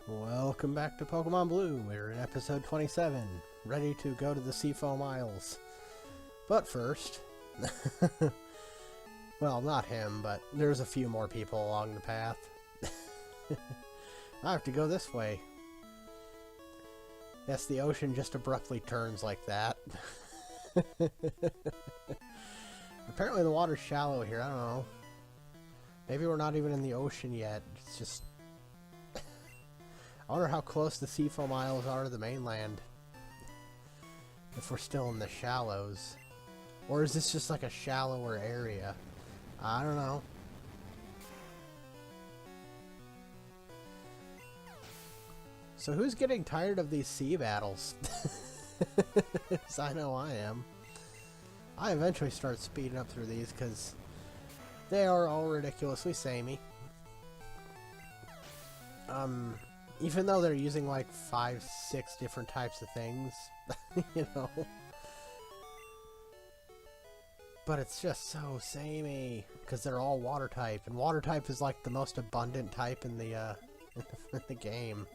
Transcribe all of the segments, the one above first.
Welcome back to Pokemon Blue. We're in episode 27, ready to go to the Seafoam Isles. But first, well, not him, but there's a few more people along the path. I have to go this way. Yes, the ocean just abruptly turns like that. Apparently the water's shallow here, I don't know. Maybe we're not even in the ocean yet. It's just... I wonder how close the Seafoam Isles are to the mainland. If we're still in the shallows. Or is this just like a shallower area? I don't know. So who's getting tired of these sea battles? 'Cause I know I am. I eventually start speeding up through these because they are all ridiculously samey. Even though they're using like 5, 6 different types of things, you know. But it's just so samey because they're all water type, and water type is like the most abundant type in the in the game.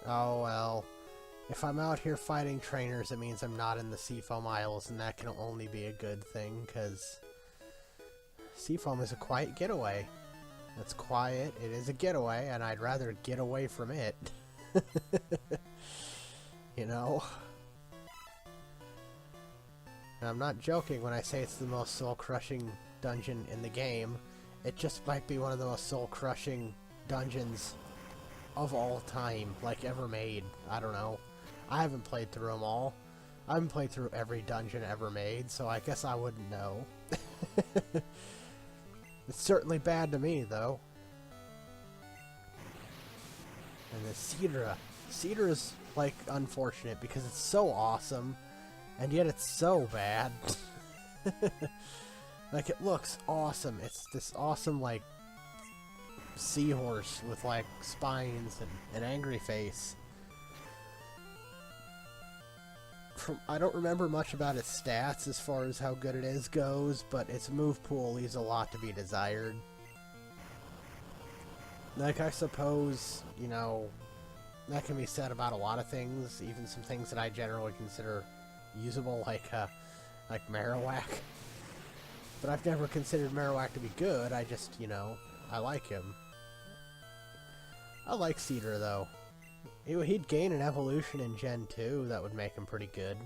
Oh well. If I'm out here fighting trainers, it means I'm not in the Seafoam Isles, and that can only be a good thing, because Seafoam is a quiet getaway. It's quiet, it is a getaway, and I'd rather get away from it. You know? And I'm not joking when I say it's the most soul-crushing dungeon in the game. It just might be one of the most soul-crushing dungeons of all time, like ever made. I don't know. I haven't played through them all. I haven't played through every dungeon ever made, so I guess I wouldn't know. It's certainly bad to me, though. And the Cedra. Cedra is, like, unfortunate because it's so awesome, and yet it's so bad. Like, it looks awesome. It's this awesome, like, seahorse with, like, spines and an angry face. I don't remember much about its stats as far as how good it is goes, but its move pool leaves a lot to be desired. Like, I suppose, you know, that can be said about a lot of things, even some things that I generally consider usable, like Marowak. But I've never considered Marowak to be good, I just, you know, I like him. I like Cedar, though. He'd gain an evolution in Gen 2 that would make him pretty good.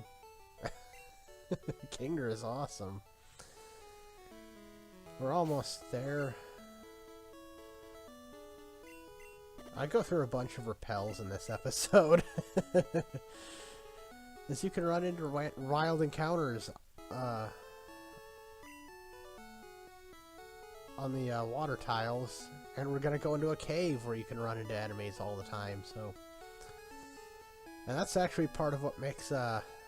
Kinger is awesome. We're almost there. I go through a bunch of repels in this episode. As you can run into wild encounters on the water tiles, and we're gonna go into a cave where you can run into enemies all the time, so... And that's actually part of what makes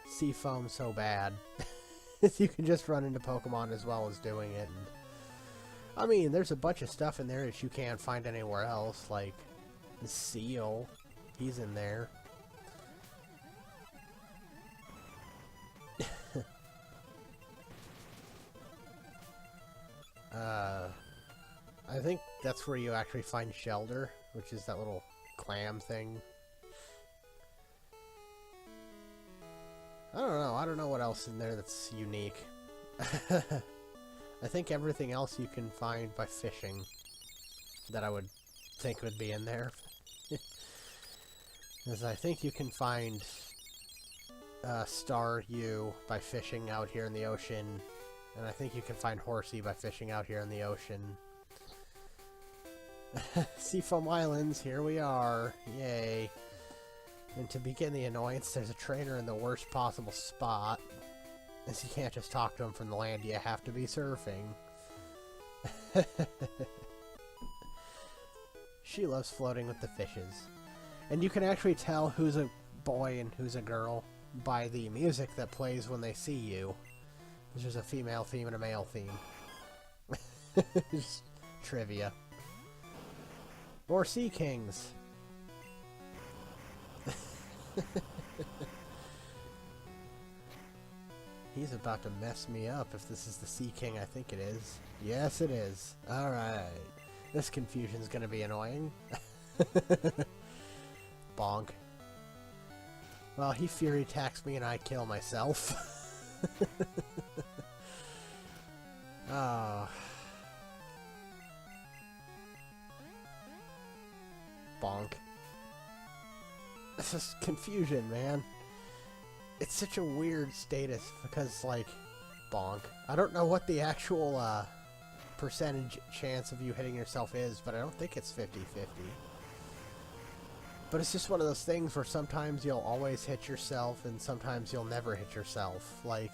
Seafoam so bad. Is you can just run into Pokemon as well as doing it. And, I mean, there's a bunch of stuff in there that you can't find anywhere else, like the seal. He's in there. I think that's where you actually find Shelter, which is that little clam thing. I don't know what else in there that's unique. I think everything else you can find by fishing that I would think would be in there. Because I think you can find Star U by fishing out here in the ocean, and I think you can find Horsey by fishing out here in the ocean. Seafoam Islands, here we are. Yay. And to begin the annoyance, there's a trainer in the worst possible spot. As you can't just talk to him from the land, you have to be surfing. She loves floating with the fishes. And you can actually tell who's a boy and who's a girl by the music that plays when they see you. There's a female theme and a male theme. Just trivia. More Sea Kings. He's about to mess me up if this is the Sea King I think it is. Yes, it is. Alright. This confusion's gonna be annoying. Bonk. Well, he fury attacks me and I kill myself. Oh. Bonk. This is confusion, man. It's such a weird status because, like, bonk. I don't know what the actual percentage chance of you hitting yourself is, but I don't think it's 50-50. But it's just one of those things where sometimes you'll always hit yourself and sometimes you'll never hit yourself. Like,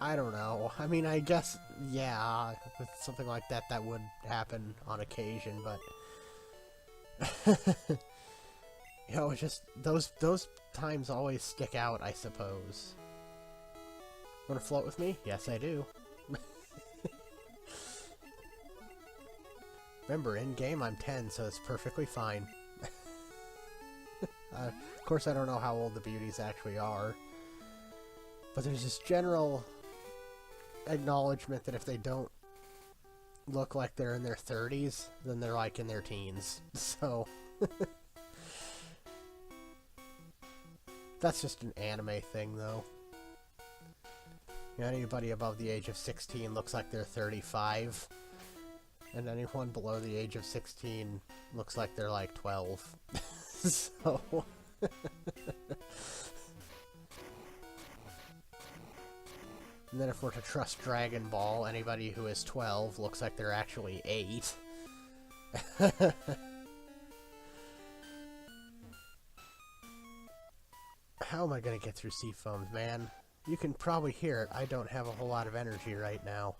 I don't know. I mean, I guess, yeah, with something like that, that would happen on occasion, but... You know, it's just, those times always stick out, I suppose. Wanna float with me? Yes, I do. Remember, in-game I'm 10, so it's perfectly fine. Of course, I don't know how old the beauties actually are. But there's this general acknowledgement that if they don't look like they're in their 30s, then they're like in their teens. So... That's just an anime thing, though. You know, anybody above the age of 16 looks like they're 35. And anyone below the age of 16 looks like they're like 12. So... And then if we're to trust Dragon Ball, anybody who is 12 looks like they're actually 8. How am I gonna get through Seafoams, man? You can probably hear it. I don't have a whole lot of energy right now.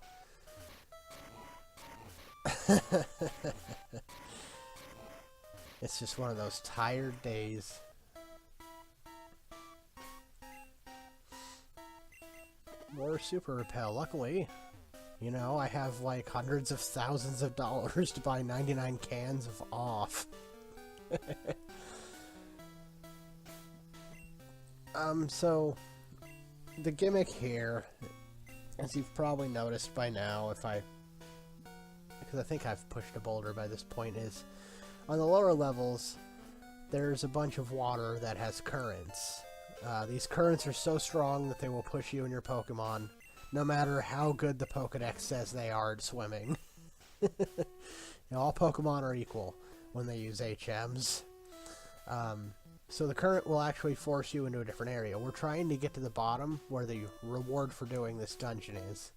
It's just one of those tired days. More super repel. Luckily, you know, I have like hundreds of thousands of dollars to buy 99 cans of off. So the gimmick here, as you've probably noticed by now, because I think I've pushed a boulder by this point, is on the lower levels, there's a bunch of water that has currents. These currents are so strong that they will push you and your Pokemon, no matter how good the Pokedex says they are at swimming. You know, all Pokemon are equal when they use HMs. So the current will actually force you into a different area. We're trying to get to the bottom where the reward for doing this dungeon is.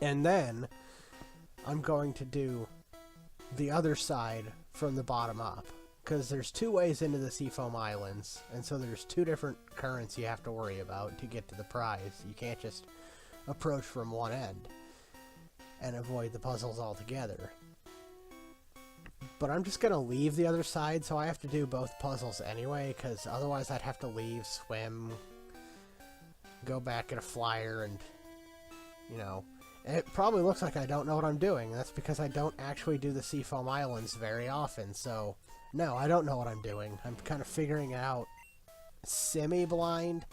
And then I'm going to do the other side from the bottom up. Because there's two ways into the Seafoam Islands, and so there's two different currents you have to worry about to get to the prize. You can't just approach from one end and avoid the puzzles altogether. But I'm just going to leave the other side, so I have to do both puzzles anyway, because otherwise I'd have to leave, swim, go back at a flyer, and, you know, it probably looks like I don't know what I'm doing. That's because I don't actually do the Seafoam Islands very often, so... No, I don't know what I'm doing. I'm kind of figuring it out semi-blind.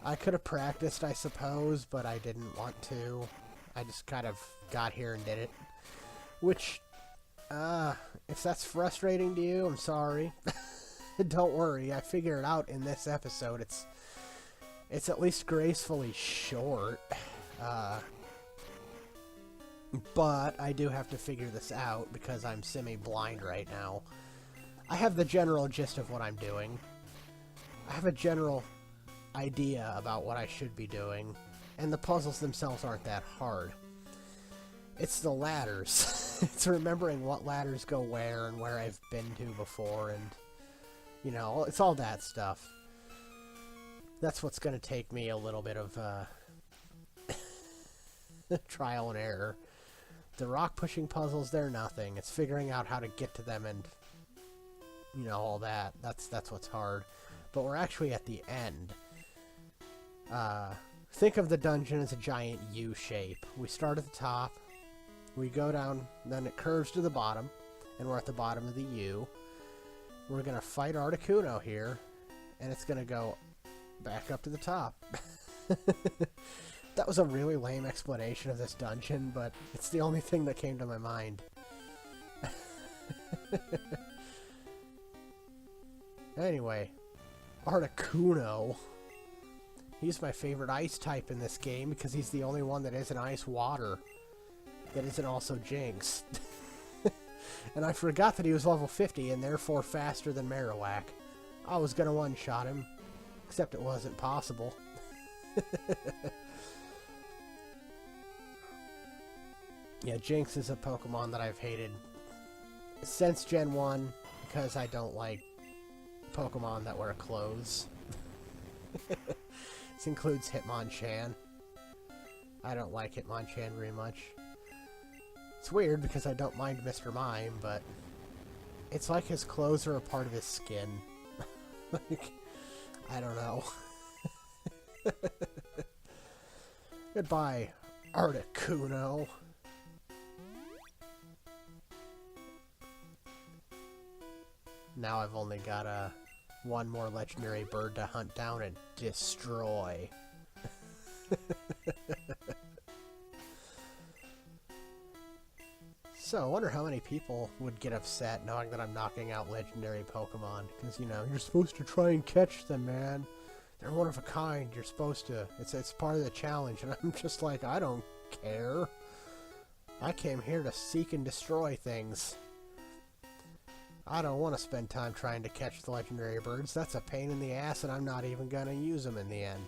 I could have practiced, I suppose, but I didn't want to. I just kind of got here and did it. Which, if that's frustrating to you, I'm sorry. Don't worry, I figure it out in this episode. It's at least gracefully short. But I do have to figure this out because I'm semi-blind right now. I have the general gist of what I'm doing. I have a general idea about what I should be doing, and the puzzles themselves aren't that hard. It's the ladders. It's remembering what ladders go where and where I've been to before, and, you know, it's all that stuff. That's what's going to take me a little bit of trial and error. The rock pushing puzzles, they're nothing. It's figuring out how to get to them and, you know, all that. That's what's hard. But we're actually at the end. Think of the dungeon as a giant U shape. We start at the top, we go down, then it curves to the bottom, and we're at the bottom of the U. We're going to fight Articuno here, and it's going to go back up to the top. That was a really lame explanation of this dungeon, but it's the only thing that came to my mind. Anyway, Articuno. He's my favorite ice type in this game because he's the only one that isn't ice water. That isn't also Jinx. And I forgot that he was level 50 and therefore faster than Marowak. I was gonna one-shot him, except it wasn't possible. Yeah, Jinx is a Pokemon that I've hated since Gen 1 because I don't like Pokemon that wear clothes. This includes Hitmonchan. I don't like Hitmonchan very much. It's weird because I don't mind Mr. Mime, but it's like his clothes are a part of his skin. Like, I don't know. Goodbye, Articuno. Now I've only got one more legendary bird to hunt down and destroy. So, I wonder how many people would get upset knowing that I'm knocking out legendary Pokemon. Because, you know, you're supposed to try and catch them, man. They're one of a kind. You're supposed to. It's part of the challenge. And I'm just like, I don't care. I came here to seek and destroy things. I don't want to spend time trying to catch the legendary birds. That's a pain in the ass, and I'm not even going to use them in the end.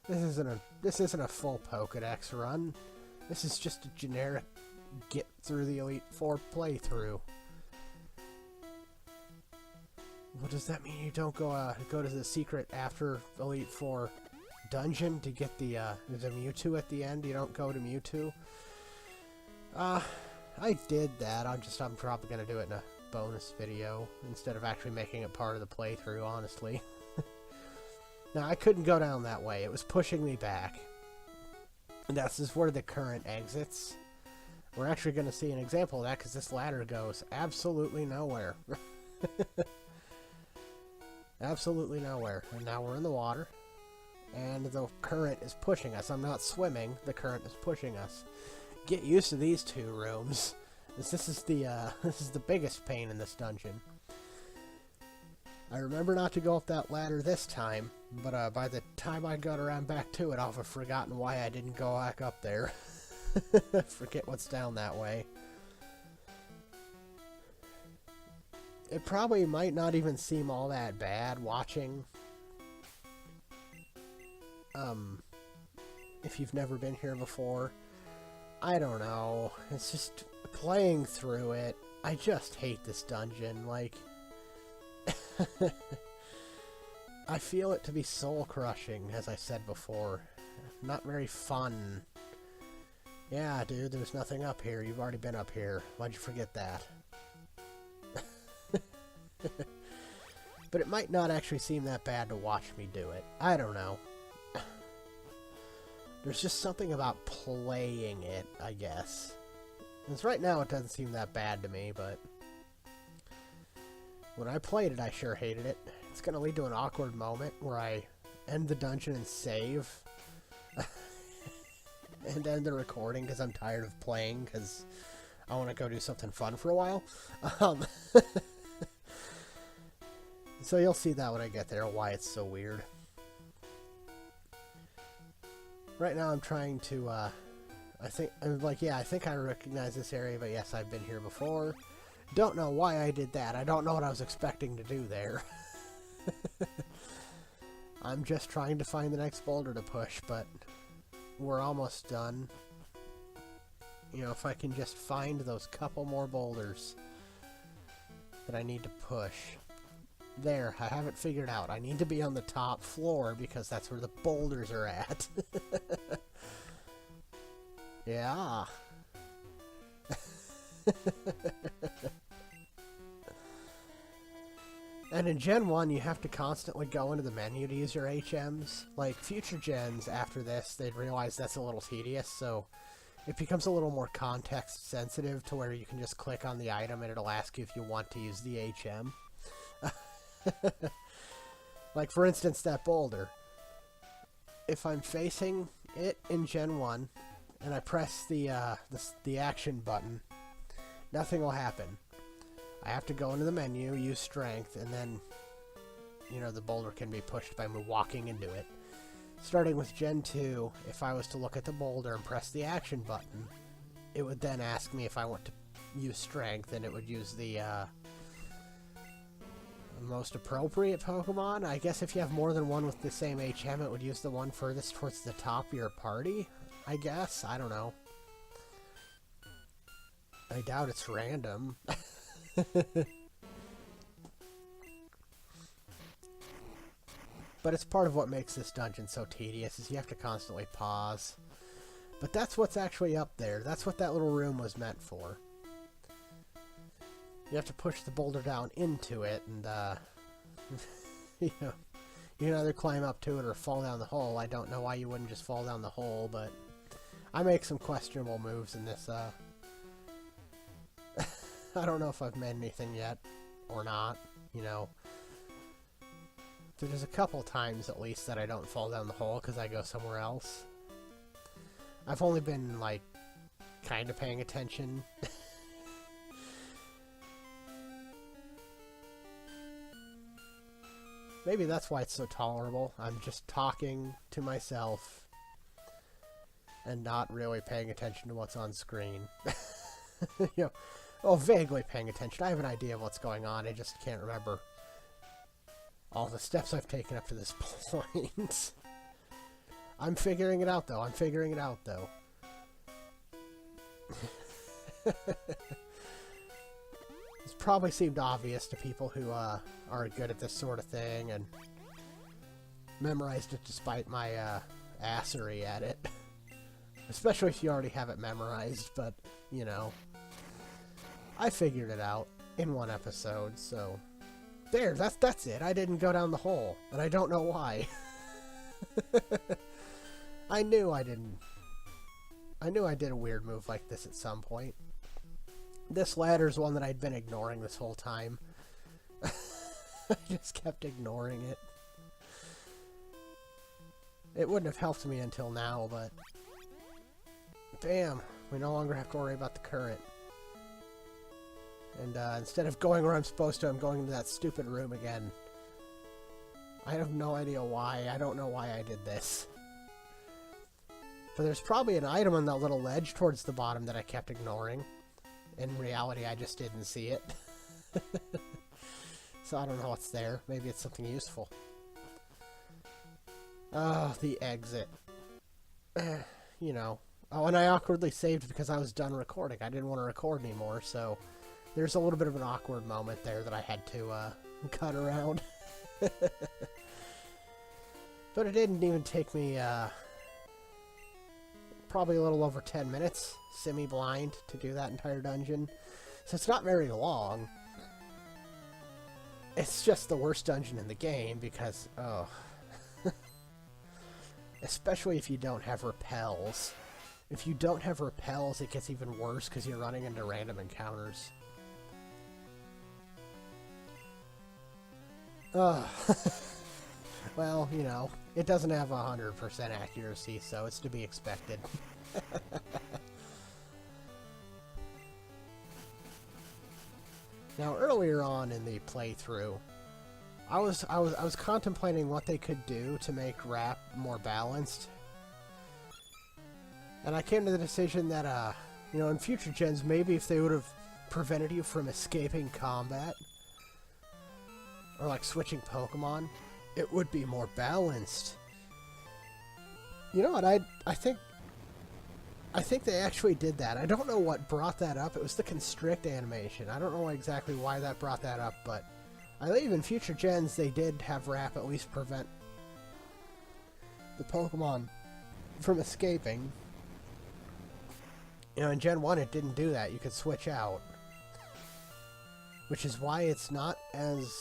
This isn't a full Pokédex run. This is just a generic get through the Elite Four playthrough. What does that mean? You don't go to the secret after Elite Four dungeon to get the Mewtwo at the end? You don't go to Mewtwo? I did that. I'm probably gonna do it in a bonus video instead of actually making it part of the playthrough, honestly. Now, I couldn't go down that way. It was pushing me back. And this is where the current exits. We're actually going to see an example of that because this ladder goes absolutely nowhere. Absolutely nowhere. And now we're in the water. And the current is pushing us. I'm not swimming. The current is pushing us. Get used to these two rooms. This is the biggest pain in this dungeon. I remember not to go up that ladder this time, but by the time I got around back to it, I'll have forgotten why I didn't go back up there. Forget what's down that way. It probably might not even seem all that bad watching. If you've never been here before, I don't know. It's just playing through it. I just hate this dungeon. Like, I feel it to be soul-crushing, as I said before. Not very fun. Yeah, dude, there's nothing up here. You've already been up here. Why'd you forget that? But it might not actually seem that bad to watch me do it. I don't know. There's just something about playing it, I guess. Because right now it doesn't seem that bad to me, but when I played it, I sure hated it. It's going to lead to an awkward moment where I end the dungeon and save. And end the recording because I'm tired of playing because I want to go do something fun for a while. So you'll see that when I get there, why it's so weird. Right now I'm trying to, I think I recognize this area, but yes, I've been here before. Don't know why I did that. I don't know what I was expecting to do there. I'm just trying to find the next boulder to push, but we're almost done. You know, if I can just find those couple more boulders that I need to push. There, I have it figured out. I need to be on the top floor because that's where the boulders are at. Yeah. And in Gen 1, you have to constantly go into the menu to use your HMs. Like, future gens after this, they'd realize that's a little tedious, so it becomes a little more context sensitive to where you can just click on the item and it'll ask you if you want to use the HM. Like, for instance, that boulder. If I'm facing it in Gen 1, and I press the action button, nothing will happen. I have to go into the menu, use strength, and then, you know, the boulder can be pushed by me walking into it. Starting with Gen 2, if I was to look at the boulder and press the action button, it would then ask me if I want to use strength, and it would use the most appropriate Pokemon. I guess if you have more than one with the same HM, it would use the one furthest towards the top of your party, I guess. I don't know. I doubt it's random. But it's part of what makes this dungeon so tedious, is you have to constantly pause. But that's what's actually up there. That's what that little room was meant for. You have to push the boulder down into it, and, you know, you can either climb up to it or fall down the hole. I don't know why you wouldn't just fall down the hole, but I make some questionable moves in this, I don't know if I've made anything yet, or not, you know. There's a couple times, at least, that I don't fall down the hole because I go somewhere else. I've only been, like, kind of paying attention. Maybe that's why it's so tolerable. I'm just talking to myself and not really paying attention to what's on screen. You know, well, vaguely paying attention. I have an idea of what's going on. I just can't remember all the steps I've taken up to this point. I'm figuring it out, though. It's probably seemed obvious to people who are good at this sort of thing and memorized it despite my assery at it. Especially if you already have it memorized, but, you know, I figured it out in one episode, so there, that's it. I didn't go down the hole, and I don't know why. I knew I didn't. I knew I did a weird move like this at some point. This ladder's one that I'd been ignoring this whole time. I just kept ignoring it. It wouldn't have helped me until now, but bam, we no longer have to worry about the current. And instead of going where I'm supposed to, I'm going into that stupid room again. I have no idea why. I don't know why I did this. But there's probably an item on that little ledge towards the bottom that I kept ignoring. In reality, I just didn't see it. So I don't know what's there. Maybe it's something useful. Oh, the exit. You know. Oh, and I awkwardly saved because I was done recording. I didn't want to record anymore, so there's a little bit of an awkward moment there that I had to cut around. But it didn't even take me probably a little over 10 minutes, semi-blind, to do that entire dungeon. So it's not very long. It's just the worst dungeon in the game because, oh. Especially if you don't have repels. If you don't have repels, it gets even worse because you're running into random encounters. Well, you know, it doesn't have 100% accuracy, so it's to be expected. Now, earlier on in the playthrough, I was contemplating what they could do to make rap more balanced. And I came to the decision that, you know, in future gens, maybe if they would have prevented you from escaping combat, or like switching Pokemon, it would be more balanced. You know what, I think they actually did that. I don't know what brought that up. It was the constrict animation. I don't know exactly why that brought that up, but I believe in future gens they did have rap at least prevent the Pokemon from escaping. You know, in Gen 1 it didn't do that. You could switch out. Which is why it's not as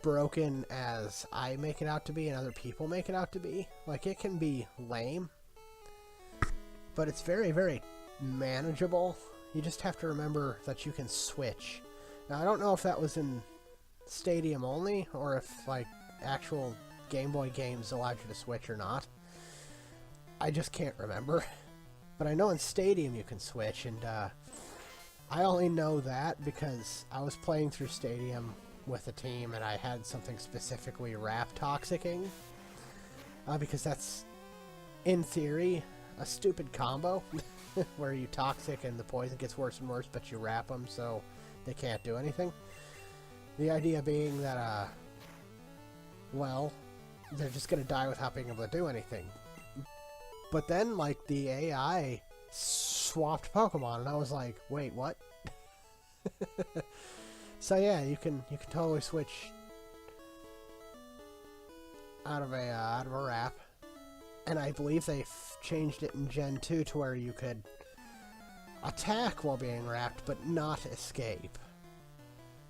broken as I make it out to be and other people make it out to be. Like, it can be lame, but it's very, very manageable. You just have to remember that you can switch. Now, I don't know if that was in Stadium only, or if, like, actual Game Boy games allowed you to switch or not. I just can't remember. But I know in Stadium you can switch, and I only know that because I was playing through Stadium with a team and I had something specifically wrap toxicing. Because that's, in theory, a stupid combo where you toxic and the poison gets worse and worse, but you wrap them so they can't do anything. The idea being that, well, they're just gonna die without being able to do anything. But then, like, the AI swapped Pokemon, and I was like, wait, what? So yeah, you can totally switch out of a wrap, and I believe they changed it in Gen 2 to where you could attack while being wrapped, but not escape.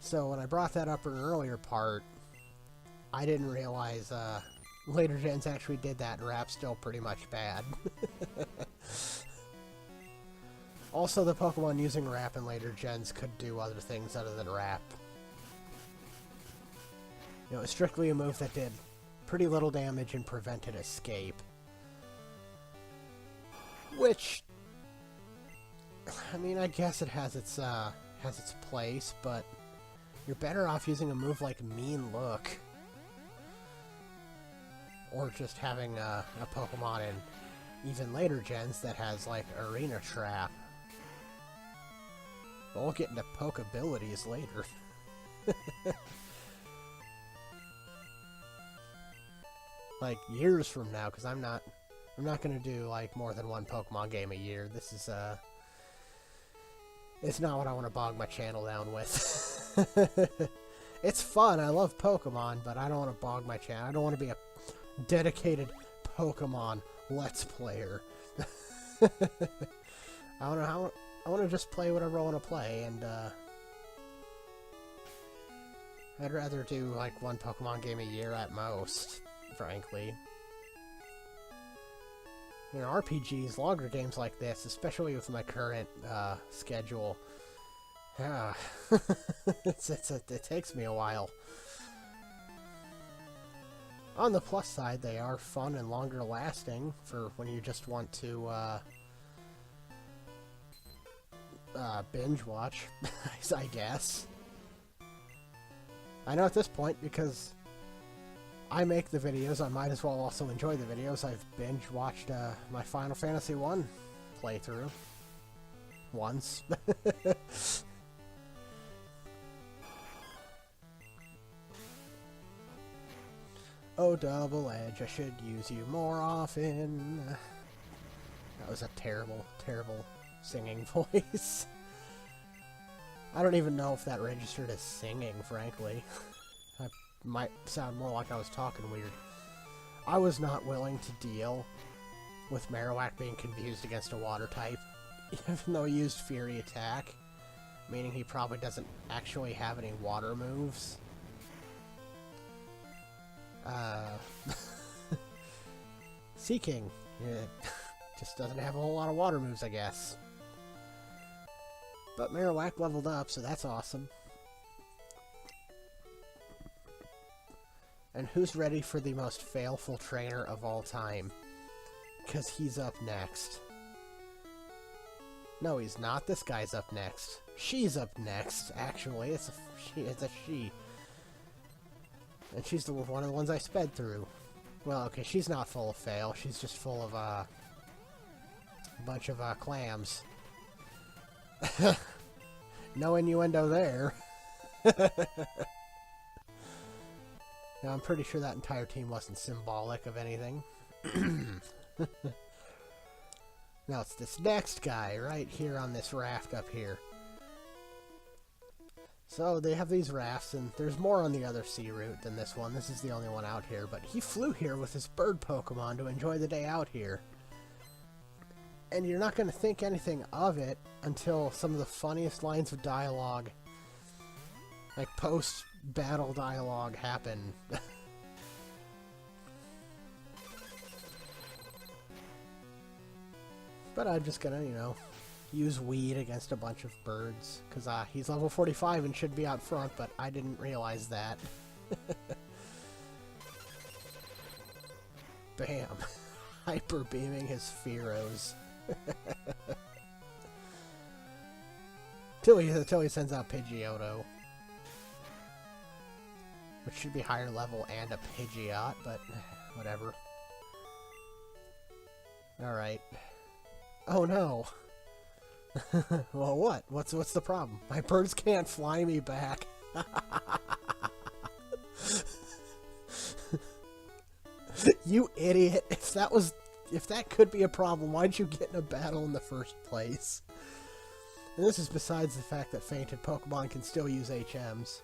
So when I brought that up in an earlier part, I didn't realize later gens actually did that, and wrap's still pretty much bad. Also, the Pokemon using wrap in later gens could do other things other than wrap. You know, it's strictly a move that did pretty little damage and prevented escape. Which, I mean, I guess it has its place, but you're better off using a move like Mean Look. Or just having a Pokemon in even later gens that has, like, Arena Trap. But we'll get into poke abilities later. Like, years from now, because I'm not gonna do, like, more than one Pokemon game a year. This is, it's not what I want to bog my channel down with. It's fun, I love Pokemon, but I don't want to bog my channel. I don't want to be a dedicated Pokemon Let's Player. I want to just play whatever I want to play, and I'd rather do like one Pokemon game a year at most, frankly. You know, RPGs, longer games like this, especially with my current schedule, it takes me a while. On the plus side, they are fun and longer lasting for when you just want to binge watch, I guess. I know at this point, because I make the videos, I might as well also enjoy the videos. I've binge watched my Final Fantasy 1 playthrough once. Oh, Double Edge, I should use you more often. That was a terrible, terrible singing voice. I don't even know if that registered as singing, frankly. I might sound more like I was talking weird. I was not willing to deal with Marowak being confused against a water type, even though he used Fury Attack, meaning he probably doesn't actually have any water moves. Seaking. Just doesn't have a whole lot of water moves, I guess. But Marowak leveled up, so that's awesome. And who's ready for the most failful trainer of all time? Because he's up next. No, he's not. This guy's up next. She's up next, actually. It's a she. And she's one of the ones I sped through. Well, okay, she's not full of fail. She's just full of, a bunch of, clams. No innuendo there. Now, I'm pretty sure that entire team wasn't symbolic of anything. Now, it's this next guy right here on this raft up here. So, they have these rafts, and there's more on the other sea route than this one. This is the only one out here, but he flew here with his bird Pokemon to enjoy the day out here. And you're not going to think anything of it until some of the funniest lines of dialogue, like post-battle dialogue, happen. But I'm just gonna, you know, use weed against a bunch of birds, because he's level 45 and should be out front, but I didn't realize that. Bam. hyper beaming his Fearos. Till he sends out Pidgeotto. Which should be higher level and a Pidgeot, but whatever. Alright. Oh no! Well, what? What's the problem? My birds can't fly me back. You idiot! If that could be a problem, why'd you get in a battle in the first place? And this is besides the fact that fainted Pokemon can still use HMs.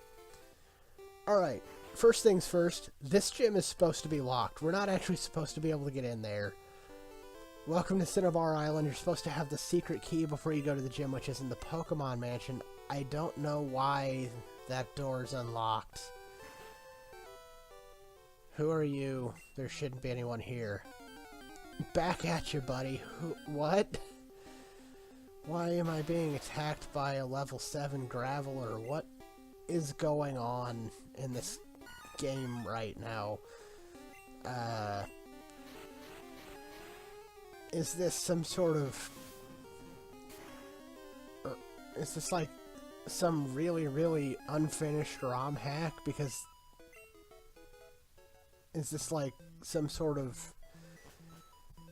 Alright, first things first, this gym is supposed to be locked. We're not actually supposed to be able to get in there. Welcome to Seafoam Island. You're supposed to have the secret key before you go to the gym, which is in the Pokemon Mansion. I don't know why that door is unlocked. Who are you? There shouldn't be anyone here. Back at you, buddy. What? Why am I being attacked by a level 7 Graveler? What is going on in this game right now? Is this some sort of... is this like some really, really unfinished ROM hack? Because... is this like some sort of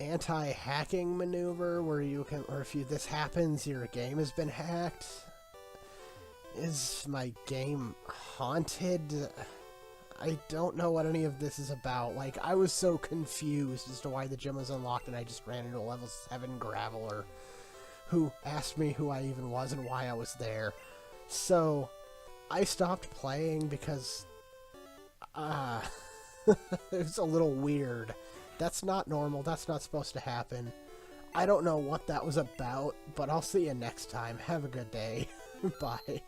anti-hacking maneuver where you can, or if this happens, your game has been hacked? Is my game haunted? I don't know what any of this is about. Like, I was so confused as to why the gym was unlocked, and I just ran into a level 7 Graveler who asked me who I even was and why I was there. So, I stopped playing because, it's a little weird. That's not normal. That's not supposed to happen. I don't know what that was about, but I'll see you next time. Have a good day. Bye.